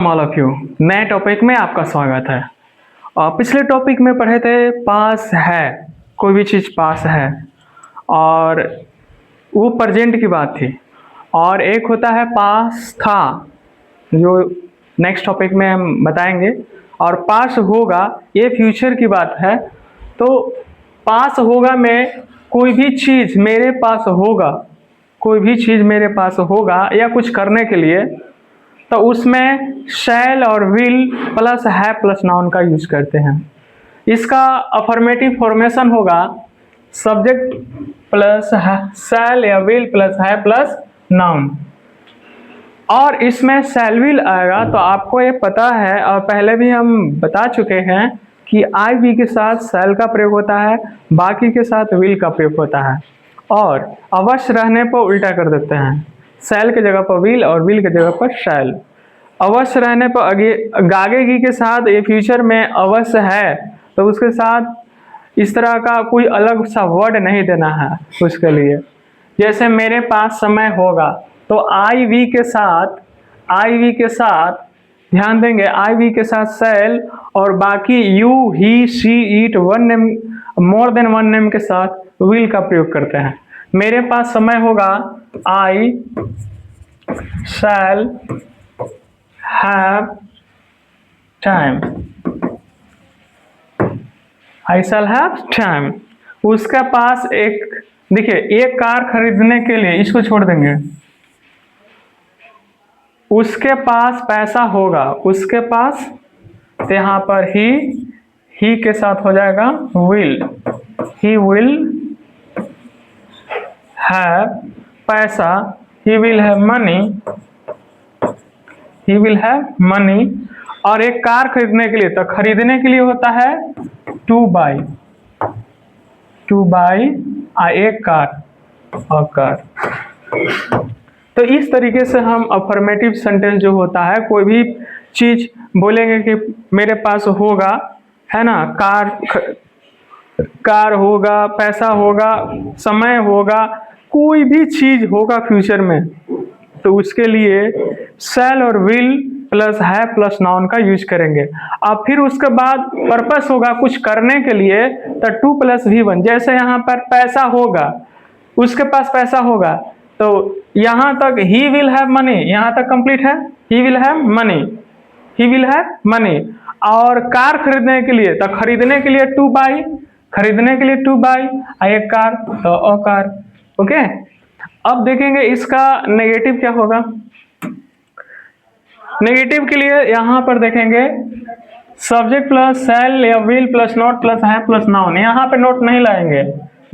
All of you, नए topic में आपका स्वागत है। और पिछले टॉपिक में पढ़े थे पास है, कोई भी चीज़ पास है और वो प्रेजेंट की बात थी। और एक होता है पास था, जो नेक्स्ट टॉपिक में हम बताएंगे। और पास होगा, ये फ्यूचर की बात है। तो पास होगा में कोई भी चीज़ मेरे पास होगा, कोई भी चीज़ मेरे पास होगा या कुछ करने के लिए, तो उसमें शैल और विल प्लस है प्लस नाउन का यूज करते हैं। इसका अफर्मेटिव फॉर्मेशन होगा सब्जेक्ट प्लस शैल या विल प्लस है प्लस नाउन। और इसमें शैल विल आएगा तो आपको ये पता है और पहले भी हम बता चुके हैं कि आई वी के साथ शैल का प्रयोग होता है, बाकी के साथ विल का प्रयोग होता है। और अवश्य रहने पर उल्टा कर देते हैं, शैल के जगह पर विल और विल के जगह पर शैल। अवश्य रहने पर आगेगी के साथ ये फ्यूचर में अवश्य है तो उसके साथ इस तरह का कोई अलग सा वर्ड नहीं देना है उसके लिए। जैसे मेरे पास समय होगा तो आई वी के साथ ध्यान देंगे, आई वी के साथ शैल और बाकी you he she it one name more than one name के साथ विल का प्रयोग करते हैं। मेरे पास समय होगा, I shall have time, I shall have time. उसके पास एक, देखिए एक कार खरीदने के लिए, इसको छोड़ देंगे, उसके पास पैसा होगा, उसके पास, तो यहाँ पर ही के साथ हो जाएगा विल, ही विल हैव पैसा, he will have money, he will have money. और एक कार खरीदने के लिए, तो खरीदने के लिए होता है टू बाई एक कार और कार। तो इस तरीके से हम अफर्मेटिव सेंटेंस जो होता है, कोई भी चीज बोलेंगे कि मेरे पास होगा, है ना, कार होगा, पैसा होगा, समय होगा, कोई भी चीज होगा फ्यूचर में, तो उसके लिए शैल और विल प्लस है प्लस नाउन का यूज करेंगे। अब फिर उसके बाद पर्पस होगा कुछ करने के लिए, तो टू प्लस भी वन। जैसे यहाँ पर पैसा होगा, उसके पास पैसा होगा, तो यहाँ तक ही विल हैव मनी, यहाँ तक कंप्लीट है, he will have money, he will have money. और कार खरीदने के लिए, तो खरीदने के लिए टू बाई, खरीदने के लिए टू बाई एक कार, तो अ कार। ओके, अब देखेंगे इसका नेगेटिव क्या होगा। नेगेटिव के लिए यहाँ पर देखेंगे सब्जेक्ट प्लस शैल या विल प्लस नॉट प्लस है प्लस नाउन। यहाँ पे नोट नहीं लाएंगे,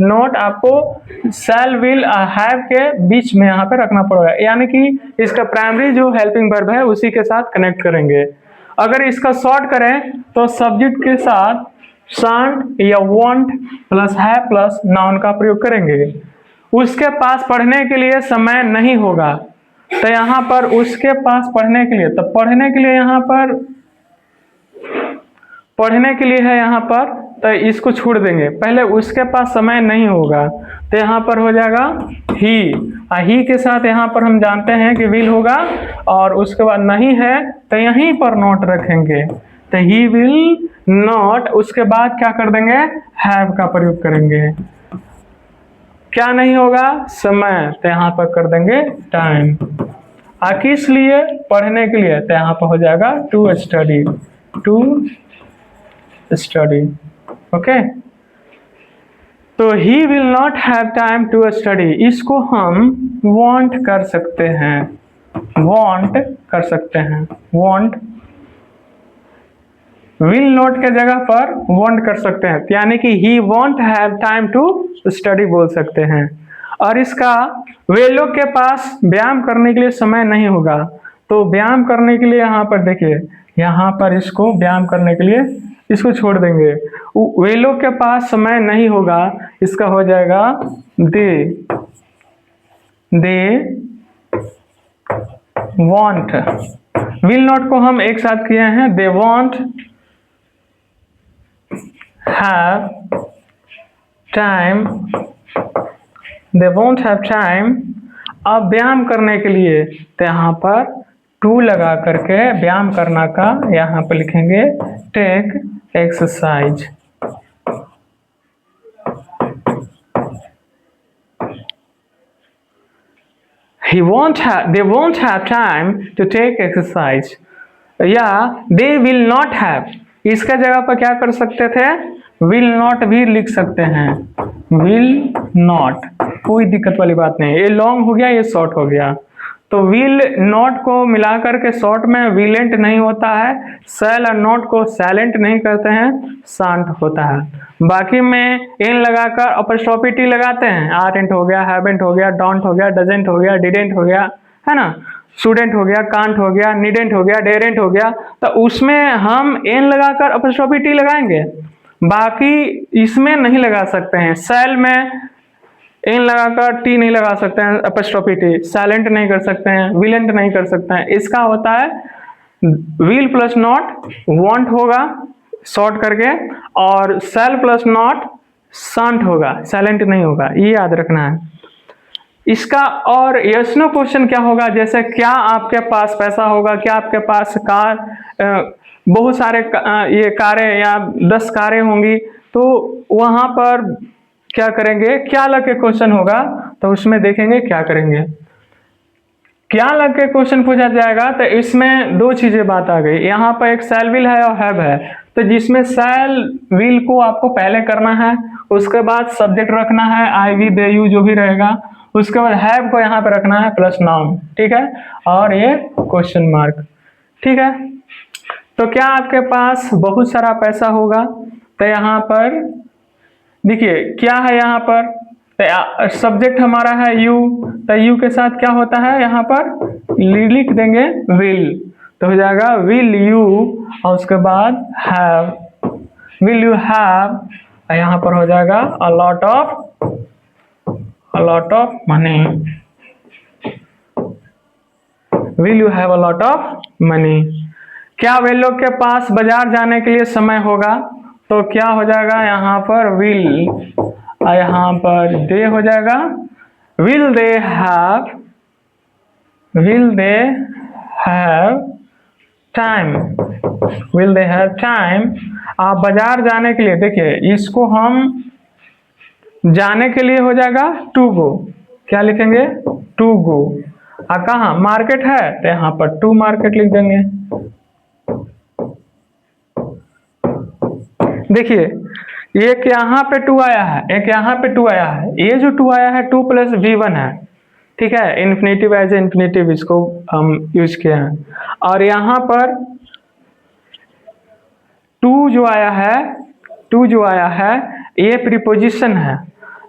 नोट आपको शैल विल हैव के बीच में यहाँ पे रखना पड़ेगा, यानी कि इसका प्राइमरी जो हेल्पिंग वर्ब है उसी के साथ कनेक्ट करेंगे। अगर इसका शॉर्ट करें तो सब्जेक्ट के साथ शांट या वांट प्लस है प्लस नाउन का प्रयोग करेंगे। उसके पास पढ़ने के लिए समय नहीं होगा, तो यहाँ पर उसके पास पढ़ने के लिए, तो पढ़ने के लिए यहाँ पर, पढ़ने के लिए है यहाँ पर, तो इसको छोड़ देंगे। पहले उसके पास समय नहीं होगा, तो यहाँ पर हो जाएगा ही के साथ यहाँ पर हम जानते हैं कि विल होगा, और उसके बाद नहीं है तो यहीं पर नोट रखेंगे, तो ही विल नॉट। उसके बाद क्या कर देंगे, हैव का प्रयोग करेंगे। क्या नहीं होगा, समय, तो यहाँ पर कर देंगे टाइम। किस लिए, पढ़ने के लिए, तो यहाँ पर हो जाएगा to study, to study. Okay, तो he will not have time to study, इसको हम वांट कर सकते हैं, वांट कर सकते हैं, वांट। विल नॉट के जगह पर वांट कर सकते हैं, यानी कि he won't have time to study बोल सकते हैं। और इसका वे लोग के पास व्यायाम करने के लिए समय नहीं होगा, तो व्यायाम करने के लिए यहाँ पर देखिए, यहाँ पर इसको व्यायाम करने के लिए इसको छोड़ देंगे। वे लोग के पास समय नहीं होगा, इसका हो जाएगा दे वॉन्ट। विल नॉट को हम एक साथ किए हैं, they want have time, they won't have time। अब व्यायाम करने के लिए, तो यहाँ पर टू लगा करके व्यायाम करना का यहाँ पे लिखेंगे take exercise. they won't have time to take exercise या they will not have, इसका जगह पर क्या कर सकते थे, will not भी लिख सकते हैं, will not, कोई दिक्कत वाली बात नहीं। ये लॉन्ग हो गया, ये शॉर्ट हो गया, तो will not को मिलाकर के शॉर्ट में विलेंट नहीं होता है, शैल और नॉट को साइलेंट नहीं करते हैं, शांत होता है। बाकी में इन लगाकर अपॉस्ट्रोफी टी लगाते हैं, आरंट हो गया, हैवेंट हो गया, डोंट हो गया, डजंट हो गया, डिडेंट हो गया, है ना, स्टूडेंट हो गया, कांट हो गया, नीडेंट हो गया, डेरेंट हो गया, तो उसमें हम एन लगाकर अपॉस्ट्रोफी टी लगाएंगे, बाकी इसमें नहीं लगा सकते हैं। सेल में एन लगाकर टी नहीं लगा सकते हैं, अपॉस्ट्रोफी टी, साइलेंट नहीं कर सकते हैं, विलेंट नहीं कर सकते हैं। इसका होता है विल प्लस नॉट वांट होगा शॉर्ट करके, और सेल प्लस नॉट शांत होगा, साइलेंट नहीं होगा, ये याद रखना है इसका। और यस नो क्वेश्चन क्या होगा, जैसे क्या आपके पास पैसा होगा, क्या आपके पास कार, बहुत सारे ये कारें या 10 कारें होंगी, तो वहां पर क्या करेंगे, क्या लग के क्वेश्चन होगा, तो उसमें देखेंगे क्या करेंगे। क्या लग के क्वेश्चन पूछा जाएगा, तो इसमें दो चीजें बात आ गई, यहाँ पर एक सेल विल है और हैव है, तो जिसमें सेल विल को आपको पहले करना है, उसके बाद सब्जेक्ट रखना है आई वी दे यू जो भी रहेगा, उसके बाद हैव को यहाँ पे रखना है प्लस नाउन, ठीक है, और ये क्वेश्चन मार्क, ठीक है। तो क्या आपके पास बहुत सारा पैसा होगा, तो यहाँ पर देखिए क्या है, यहाँ पर सब्जेक्ट हमारा है यू, तो यू के साथ क्या होता है, यहाँ पर लिख देंगे विल, तो हो जाएगा विल यू, और उसके बाद हैव, विल यू हैव, यहाँ पर हो जाएगा अ lot of money, will you have a lot of money. क्या वे लोग के पास बाजार जाने के लिए समय होगा, तो क्या हो जाएगा, यहाँ पर विल, यहाँ पर दे हो जाएगा, will they have time, will they have time. आप बाजार जाने के लिए, देखिए इसको हम जाने के लिए हो जाएगा टू गो, क्या लिखेंगे, टू गो, कहाँ मार्केट है, तो यहाँ पर टू मार्केट लिख देंगे। देखिए एक यहाँ पे टू आया है, एक यहाँ पे टू आया है, ये जो टू आया है टू प्लस V1 है, ठीक है, इन्फिनेटिव एज इन्फिनेटिव इसको हम यूज किए हैं। और यहाँ पर टू जो आया है ये प्रीपोजिशन है,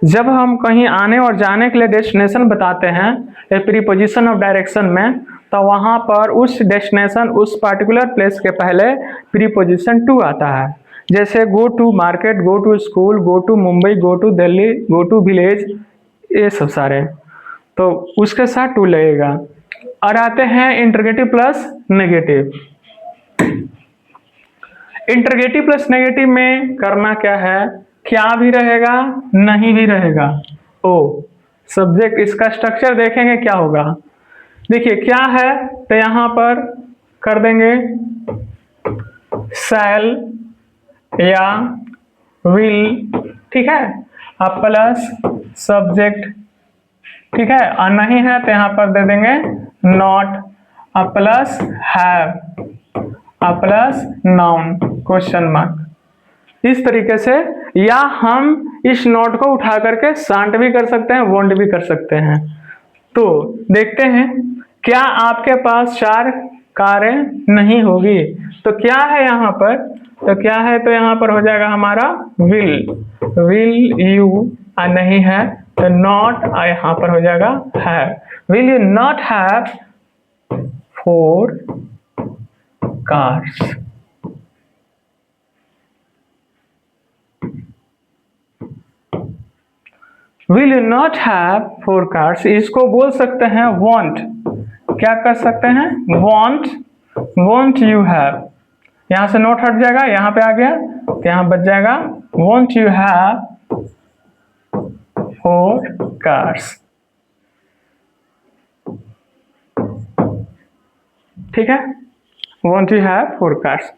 जब हम कहीं आने और जाने के लिए डेस्टिनेशन बताते हैं ये प्रीपोजिशन ऑफ डायरेक्शन में, तो वहाँ पर उस डेस्टिनेशन उस पार्टिकुलर प्लेस के पहले प्रीपोजिशन टू आता है, जैसे go to market, go to school, go to Mumbai, go to Delhi, go to village, ये सब सारे, तो उसके साथ टू लगेगा। और आते हैं interrogative plus negative. Interrogative plus negative में करना क्या है, क्या भी रहेगा नहीं भी रहेगा, ओ सब्जेक्ट, इसका स्ट्रक्चर देखेंगे क्या होगा। देखिए क्या है, तो यहाँ पर कर देंगे शैल या विल, ठीक है, अब प्लस सब्जेक्ट, ठीक है, और नहीं है तो यहाँ पर दे देंगे नॉट, अब प्लस हैव, अब प्लस नाउन क्वेश्चन मार्क। इस तरीके से, या हम इस नोट को उठा करके शांत भी कर सकते हैं, वोंट भी कर सकते हैं। तो देखते हैं, क्या आपके पास 4 कारें नहीं होगी, तो क्या है यहाँ पर, तो क्या है, तो यहाँ पर हो जाएगा हमारा विल यू, नहीं है तो नॉट, यहाँ पर हो जाएगा have, will you not have 4 cars. Will you not have 4 cars, इसको बोल सकते हैं वॉन्ट, क्या कर सकते हैं, वॉन्ट यू हैव, यहां से नोट हट जाएगा, यहां पे आ गया तो यहां बच जाएगा वॉन्ट यू हैव 4 कार्स। ठीक है, वॉन्ट यू हैव 4 कार्स।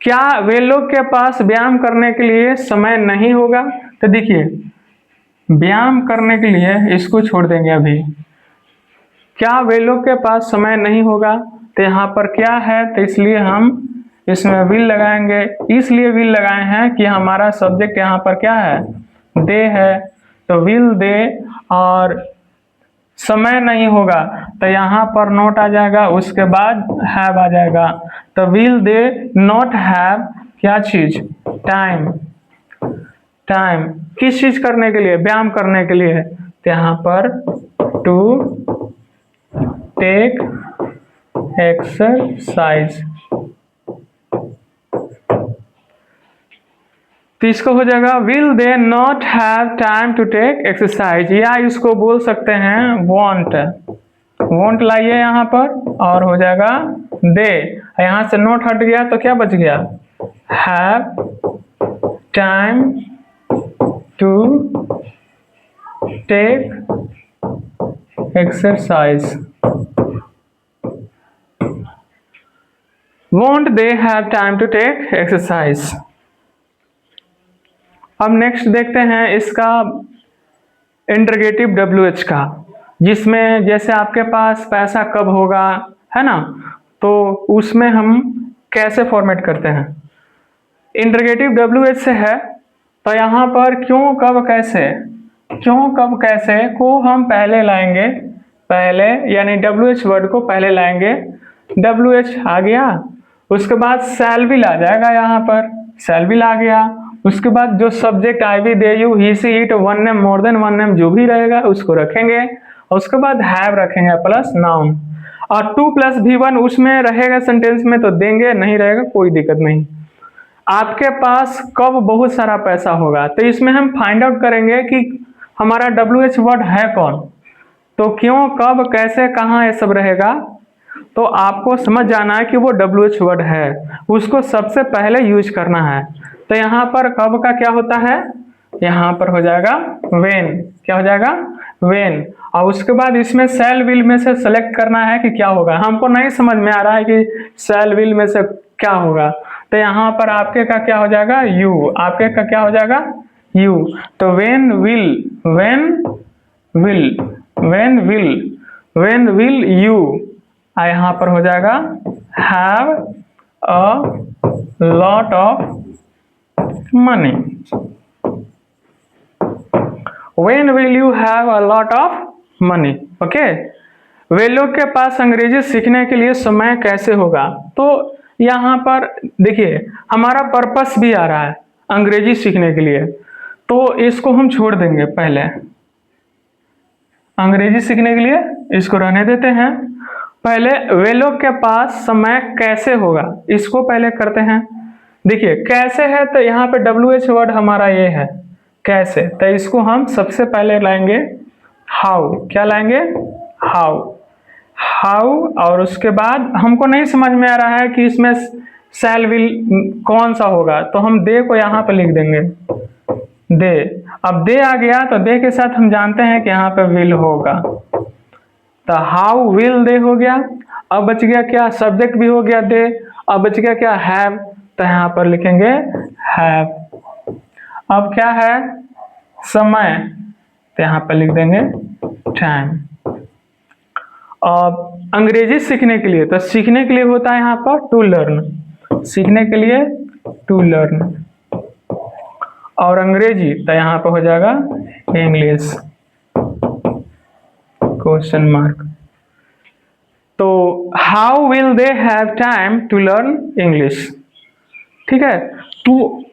क्या वे लोग के पास व्यायाम करने के लिए समय नहीं होगा? तो देखिए, व्यायाम करने के लिए इसको छोड़ देंगे अभी। क्या वे लोग के पास समय नहीं होगा? तो यहाँ पर क्या है, तो इसलिए हम इसमें विल लगाएंगे। इसलिए विल लगाए हैं कि हमारा सब्जेक्ट यहाँ पर क्या है, दे है, तो विल दे, और समय नहीं होगा तो यहाँ पर नॉट आ जाएगा, उसके बाद हैव आ जाएगा। तो विल दे नॉट हैव क्या चीज, टाइम। टाइम किस चीज करने के लिए, व्यायाम करने के लिए। तो यहाँ पर टू टेक एक्सरसाइज, तो इसको हो जाएगा will they not have time to take exercise, या इसको बोल सकते हैं वॉन्ट। वॉन्ट लाइए यहाँ पर, और हो जाएगा दे, यहाँ से नॉट हट गया तो क्या बच गया, have time to take exercise. Won't they have time to take exercise. अब नेक्स्ट देखते हैं इसका इंटरगेटिव WH का, जिसमें जैसे आपके पास पैसा कब होगा, है ना, तो उसमें हम कैसे फॉर्मेट करते हैं। इंटरगेटिव WH से है, तो यहाँ पर क्यों कब कैसे, क्यों कब कैसे को हम पहले लाएंगे, पहले यानी WH वर्ड को पहले लाएंगे। WH आ गया, उसके बाद शैल विल आ जाएगा, यहाँ पर शैल विल आ गया। उसके बाद जो subject I we they you he she it one name more than one name जो भी रहेगा उसको रखेंगे, और उसके बाद हैव रखेंगे प्लस नाउन, और 2+V1 उसमें रहेगा सेंटेंस में तो देंगे, नहीं रहेगा कोई दिक्कत नहीं। आपके पास कब बहुत सारा पैसा होगा, तो इसमें हम फाइंड आउट करेंगे कि हमारा WH वर्ड है कौन, तो क्यों कब कैसे कहाँ ये सब रहेगा। तो आपको समझ जाना है कि वो WH वर्ड है, उसको सबसे पहले यूज करना है। तो यहाँ पर कब का क्या होता है, यहाँ पर हो जाएगा वेन, क्या हो जाएगा वेन, और उसके बाद इसमें शैल विल में से सेलेक्ट करना है कि क्या होगा। हमको नहीं समझ में आ रहा है कि शैल विल में से क्या होगा, तो यहाँ पर आपके का क्या हो जाएगा यू, आपके का क्या हो जाएगा यू। तो when will, when will, when will, when will you, यहाँ पर हो जाएगा have a lot of money. When will you have a lot of money? Okay, वे लोग के पास अंग्रेजी सीखने के लिए समय कैसे होगा। तो यहाँ पर देखिए हमारा पर्पस भी आ रहा है अंग्रेजी सीखने के लिए, तो इसको हम छोड़ देंगे पहले, अंग्रेजी सीखने के लिए इसको रहने देते हैं। पहले वे लोग के पास समय कैसे होगा, इसको पहले करते हैं। देखिए कैसे है, तो यहाँ पे WH वर्ड हमारा ये है कैसे, तो इसको हम सबसे पहले लाएंगे हाउ, क्या लाएंगे हाउ, हाउ, और उसके बाद हमको नहीं समझ में आ रहा है कि इसमें शैल विल कौन सा होगा, तो हम दे को यहाँ पे लिख देंगे दे। अब दे आ गया तो दे के साथ हम जानते हैं कि यहाँ पे विल होगा, तो हाउ विल दे हो गया। अब बच गया क्या, सब्जेक्ट भी हो गया दे, अब बच गया क्या हैव, तो यहाँ पर लिखेंगे हैव। अब क्या है समय, तो यहाँ पर लिख देंगे टाइम। अब अंग्रेजी सीखने के लिए, तो सीखने के लिए होता है यहाँ पर टू लर्न, सीखने के लिए टू लर्न, और अंग्रेजी तो यहाँ पर हो जाएगा इंग्लिश क्वेश्चन मार्क। तो how will they have time to learn English, ठीक है। टू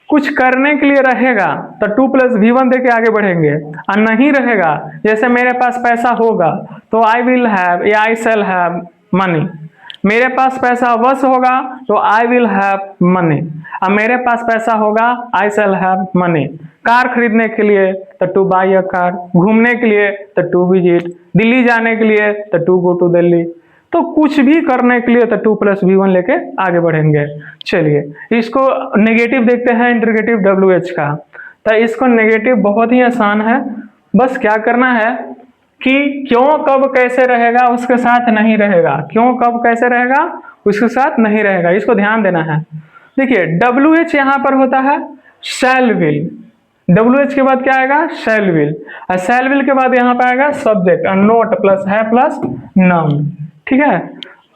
कुछ करने के लिए रहेगा तो 2+V1 दे के आगे बढ़ेंगे, और नहीं रहेगा जैसे मेरे पास पैसा होगा तो आई विल हैव या आई शैल हैव मनी, मेरे पास पैसा अवश्य होगा तो आई विल हैव मनी, अब मेरे पास पैसा होगा I shall have money. Car खरीदने के लिए तो टू बाई अ कार, घूमने के लिए तो टू विजिट, दिल्ली जाने के लिए तो टू गो टू दिल्ली, तो कुछ भी करने के लिए तो 2+V1 लेके आगे बढ़ेंगे। चलिए इसको नेगेटिव देखते हैं इंटरगेटिव WH का। तो इसको नेगेटिव बहुत ही आसान है, बस क्या करना है कि क्यों कब कैसे रहेगा उसके साथ नहीं रहेगा, क्यों कब कैसे रहेगा उसके साथ नहीं रहेगा, इसको ध्यान देना है। देखिए WH यहाँ पर होता है शैल विल, WH के बाद क्या आएगा शैल विल, और शैल विल के बाद यहाँ पे आएगा सब्जेक्ट और नोट प्लस है प्लस नाउन। ठीक है,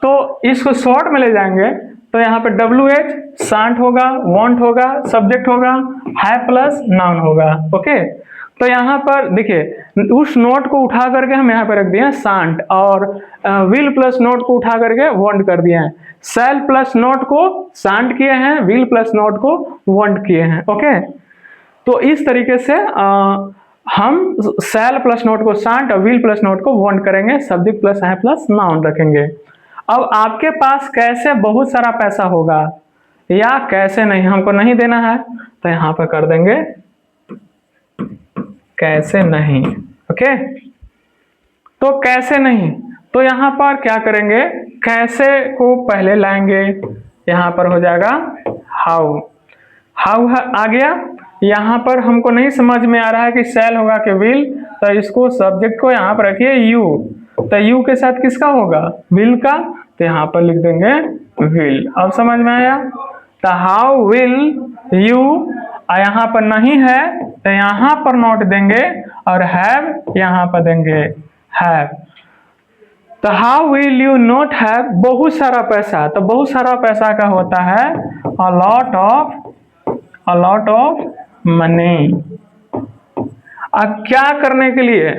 तो इसको शॉर्ट में ले जाएंगे तो यहाँ पे WH शांट होगा, वांट होगा, सब्जेक्ट होगा, है प्लस नाउन होगा। ओके, तो यहाँ पर देखिए उस नोट को उठा करके हम यहाँ पे रख दिए शांट, और विल प्लस नोट को उठा करके वांट कर दिए हैं, शैल प्लस नोट को शांट किए हैं, विल प्लस नोट को वांट किए हैं। ओके, तो इस तरीके से हम शैल प्लस नोट को शांट और विल प्लस नोट को वांट करेंगे, सब्जेक्ट प्लस है प्लस नाउन रखेंगे। अब आपके पास कैसे बहुत सारा पैसा होगा या कैसे नहीं, हमको नहीं देना है तो यहाँ पर कर देंगे कैसे नहीं। ओके, तो कैसे नहीं, तो यहाँ पर क्या करेंगे, कैसे को पहले लाएंगे, यहाँ पर हो जाएगा हाउ, हाउ आ गया। यहाँ पर हमको नहीं समझ में आ रहा है कि शैल होगा कि विल, तो इसको सब्जेक्ट को यहाँ पर रखिए यू, तो यू के साथ किसका होगा विल का, तो यहाँ पर लिख देंगे विल। अब समझ में आया, तो हाउ विल यू, यहाँ पर नहीं है तो यहाँ पर नोट देंगे, और हैव यहाँ पर देंगे हैव। तो how will you not have बहुत सारा पैसा, तो बहुत सारा पैसा का होता है अ लॉट ऑफ मनी। अब क्या करने के लिए,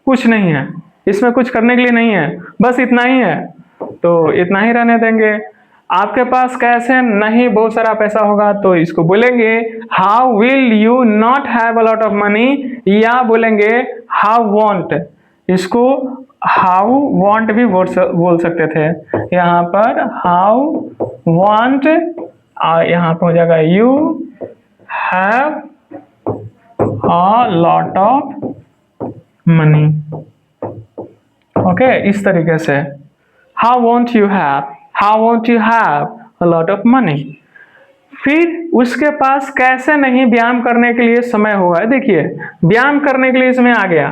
कुछ नहीं है इसमें, कुछ करने के लिए नहीं है, बस इतना ही है, तो इतना ही रहने देंगे। आपके पास कैसे नहीं बहुत सारा पैसा होगा, तो इसको बोलेंगे how will you not have a lot of money, या बोलेंगे हाउ वांट, इसको हाउ वांट भी बोल सकते थे। यहाँ पर हाउ वांट, यहाँ पर हो जाएगा you have a lot of money. Okay, इस तरीके से how want you have, how want you have a lot of money. फिर उसके पास कैसे नहीं व्यायाम करने के लिए समय होगा। देखिए व्यायाम करने के लिए इसमें आ गया,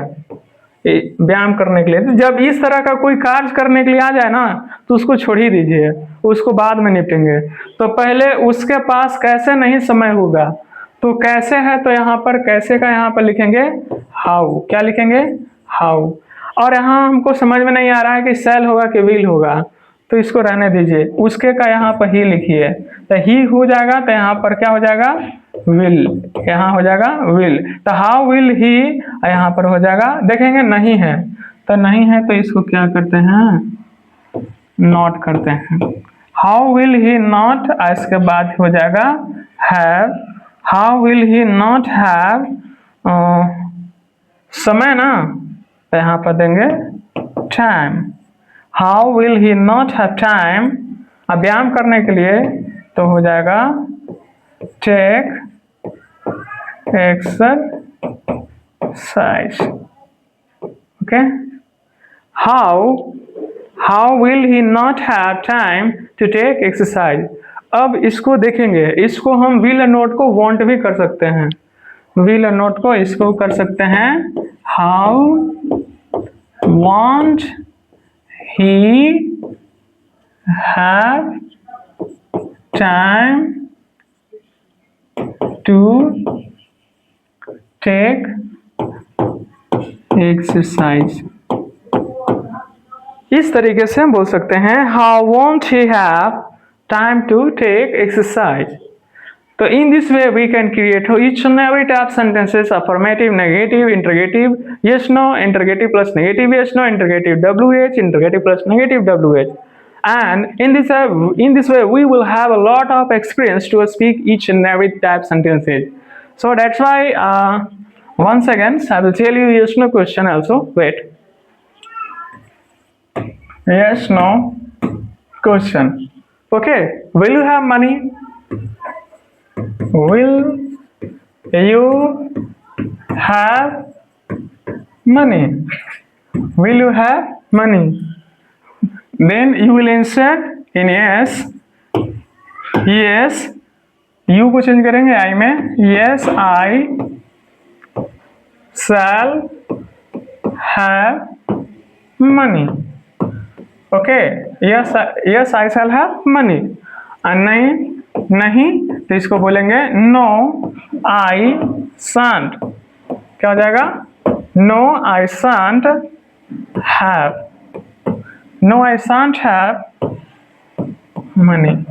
व्यायाम करने के लिए, तो जब इस तरह का कोई कार्य करने के लिए आ जाए ना तो उसको छोड़ ही दीजिए, उसको बाद में निपटेंगे। तो पहले उसके पास कैसे नहीं समय होगा, तो कैसे है, तो यहाँ पर कैसे का यहाँ पर लिखेंगे हाउ, क्या लिखेंगे हाउ। और यहाँ हमको समझ में नहीं आ रहा है कि शैल होगा कि विल होगा, तो इसको रहने दीजिए, उसके का यहाँ पर ही लिखिए, तो ही हो जाएगा, तो यहाँ पर क्या हो जाएगा विल, यहाँ हो जाएगा विल, तो हाउ विल ही, यहाँ पर हो जाएगा, देखेंगे नहीं है, तो नहीं है तो इसको क्या करते हैं नॉट करते हैं, हाउ विल ही नॉट, इसके बाद हो जाएगा have, how will he not have समय ना, तो यहाँ पर देंगे time, how will he not have time, अब व्यायाम करने के लिए तो हो जाएगा take exercise. Okay, how will he not have time to take exercise. अब इसको देखेंगे, इसको हम विल नोट को वांट भी कर सकते हैं, विल नोट को इसको कर सकते हैं how want he have time to take exercise. इस तरीके से हम बोल सकते हैं how won't he have time to take exercise. तो in this way we can create each and every type sentences, affirmative, negative, interrogative, yes no, interrogative plus negative yes no, interrogative WH, interrogative plus negative WH. And in this way we will have a lot of experience to speak each and every type sentences. So that's why once again I will tell you yes no question also. Wait, yes no question. Okay, will you have money? Will you have money? Will you have money? Then you will insert in yes, yes, you को change करेंगे I में, yes I shall have money. Okay, yes I shall have money. नहीं तो इसको बोलेंगे no I shan't. क्या हो जाएगा? No I shan't have. No I shan't have money.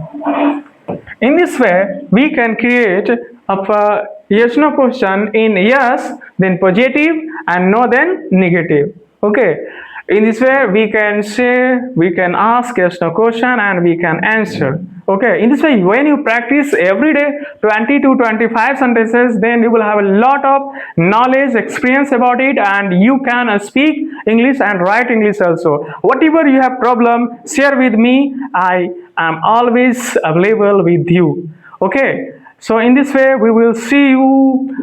In this way, we can create a yes no question in yes, then positive, and no, then negative. Okay. In this way, we can say, we can ask yes no question and we can answer. Okay. In this way, when you practice every day 20 to 25 sentences, then you will have a lot of knowledge, experience about it, and you can speak English and write English also. Whatever you have problem, share with me. I am always available with you. Okay. So in this way, we will see you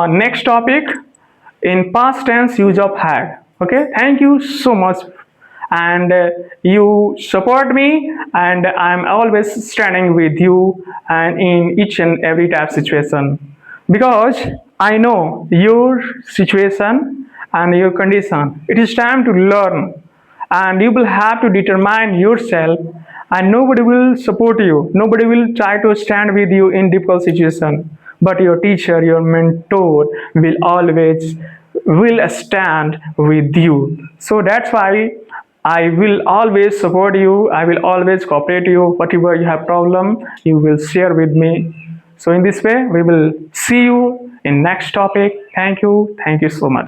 next topic in past tense use of had. Okay. Thank you so much, and you support me, and I'm always standing with you and in each and every type situation, because I know your situation and your condition. It is time to learn, and you will have to determine yourself, and nobody will support you, nobody will try to stand with you in difficult situation, but your teacher, your mentor will stand with you. So that's why I will always support you, I will always cooperate you. Whatever you have problem, you will share with me. So in this way, we will see you in next topic. Thank you so much.